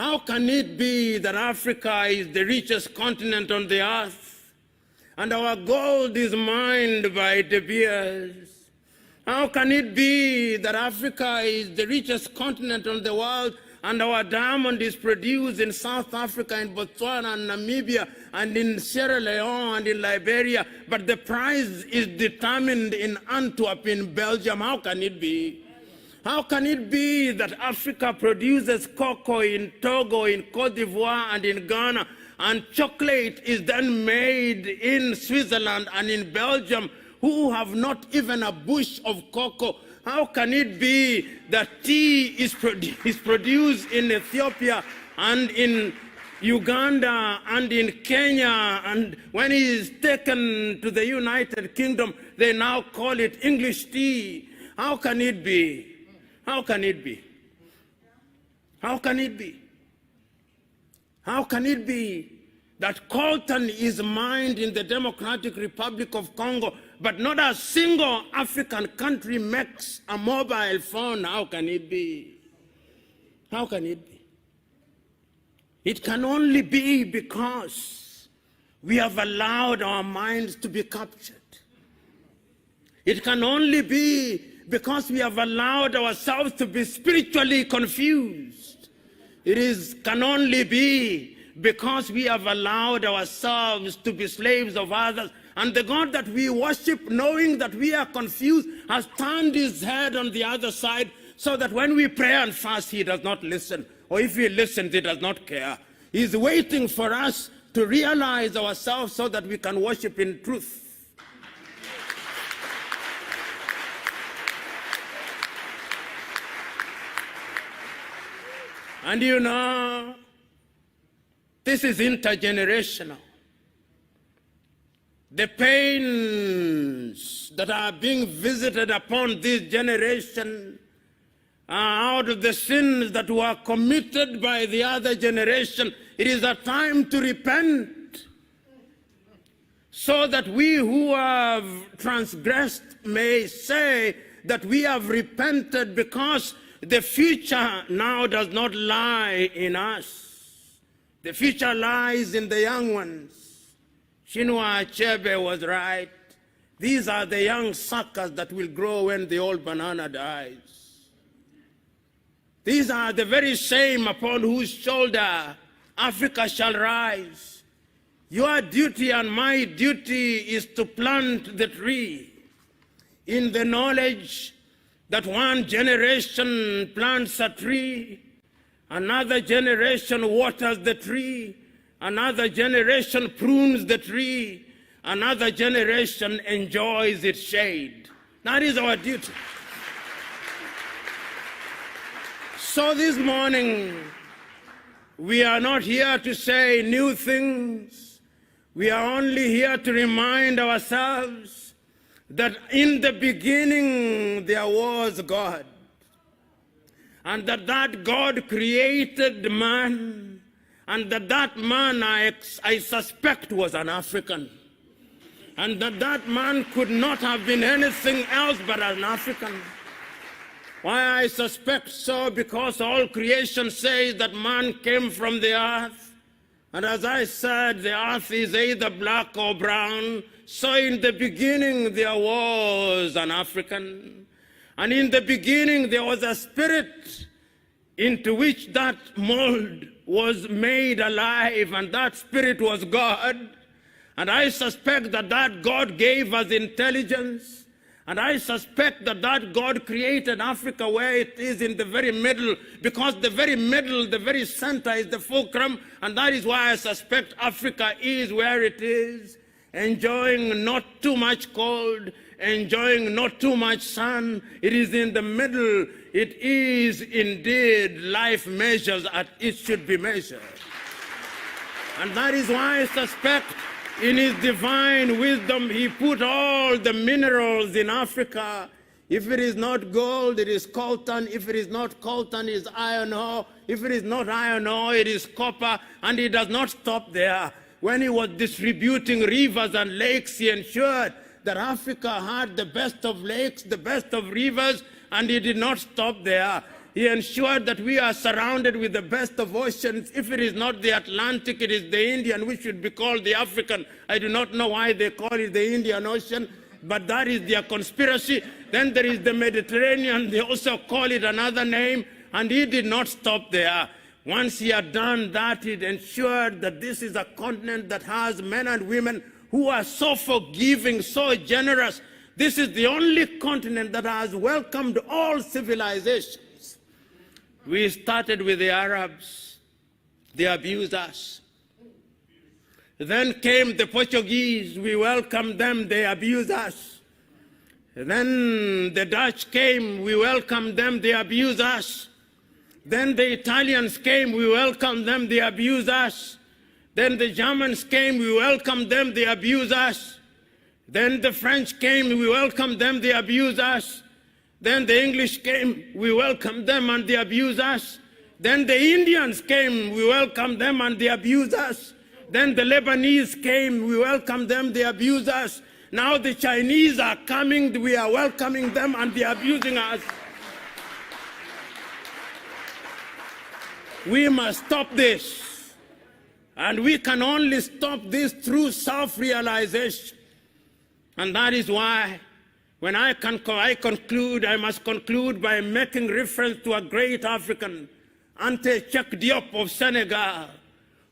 How can it be that Africa is the richest continent on the earth and our gold is mined by De Beers? How can it be that Africa is the richest continent on the world and our diamond is produced in South Africa, in Botswana, and Namibia, and in Sierra Leone, and in Liberia, but the price is determined in Antwerp, in Belgium? How can it be? How can it be that Africa produces cocoa in Togo, in Cote d'Ivoire, and in Ghana, and chocolate is then made in Switzerland and in Belgium, who have not even a bush of cocoa? How can it be that tea is produced in Ethiopia and in Uganda and in Kenya, and when it is taken to the United Kingdom, they now call it English tea? How can it be? How can it be? How can it be? How can it be that coltan is mined in the Democratic Republic of Congo, but not a single African country makes a mobile phone? How can it be? How can it be? It can only be because we have allowed our minds to be captured. It can only be because we have allowed ourselves to be spiritually confused. Can only be because we have allowed ourselves to be slaves of others. And the God that we worship, knowing that we are confused, has turned his head on the other side, so that when we pray and fast, he does not listen. Or if he listens, he does not care. He's waiting for us to realize ourselves so that we can worship in truth. And you know, this is intergenerational. The pains that are being visited upon this generation are out of the sins that were committed by the other generation. It is a time to repent, so that we who have transgressed may say that we have repented, because the future now does not lie in us. The future lies in the young ones. Chinua Achebe was right. These are the young suckers that will grow when the old banana dies. These are the very same upon whose shoulder Africa shall rise. Your duty and my duty is to plant the tree in the knowledge that one generation plants a tree, another generation waters the tree, another generation prunes the tree, another generation enjoys its shade. That is our duty. So this morning, we are not here to say new things. We are only here to remind ourselves that in the beginning there was God, and that God created man, and that man, I suspect, was an African, and that man could not have been anything else but an African. Why I suspect so? Because all creation says that man came from the earth, and as I said, the earth is either black or brown. So in the beginning there was an African, and in the beginning there was a spirit into which that mold was made alive, and that spirit was God. And I suspect that God gave us intelligence, and I suspect that God created Africa where it is in the very middle, because the very middle, the very center is the fulcrum, and that is why I suspect Africa is where it is. Enjoying not too much cold, enjoying not too much sun. It is in the middle. It is indeed life measures as it should be measured. And that is why I suspect in his divine wisdom he put all the minerals in Africa. If it is not gold, it is coltan. If it is not coltan, it is iron ore. If it is not iron ore, it is copper. And he does not stop there. When he was distributing rivers and lakes, he ensured that Africa had the best of lakes, the best of rivers, and he did not stop there. He ensured that we are surrounded with the best of oceans. If it is not the Atlantic, it is the Indian, which should be called the African. I do not know why they call it the Indian Ocean, but that is their conspiracy. Then there is the Mediterranean. They also call it another name, and he did not stop there. Once he had done that, it ensured that this is a continent that has men and women who are so forgiving, so generous. This is the only continent that has welcomed all civilizations. We started with the Arabs. They abused us. Then came the Portuguese. We welcomed them. They abused us. Then the Dutch came. We welcomed them. They abused us. Then the Italians came. We welcomed them. They abused us. Then the Germans came. We welcomed them. They abused us. Then the French came. We welcomed them. They abused us. Then the English came, we welcomed them and they abused us. Then the Indians came, we welcomed them and they abused us. Then the Lebanese came, we welcomed them, they abused us. Now the Chinese are coming, we are welcoming them and they are abusing us. We must stop this. And we can only stop this through self-realization. And that is why when I conclude, I must conclude by making reference to a great African, Ante Cheikh Diop of Senegal,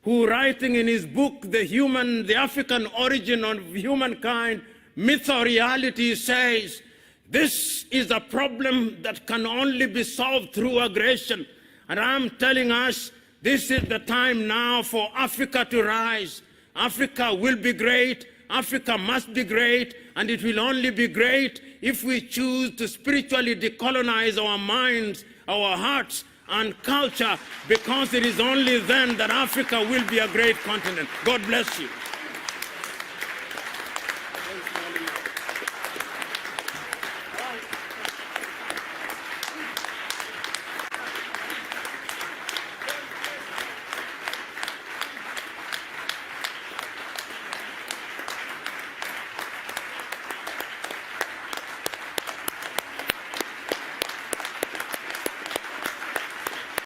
who, writing in his book, The African Origin of Humankind, Myth or Reality, says, this is a problem that can only be solved through aggression. And I'm telling us, this is the time now for Africa to rise. Africa will be great. Africa must be great, and it will only be great if we choose to spiritually decolonize our minds, our hearts, and culture, because it is only then that Africa will be a great continent. God bless you.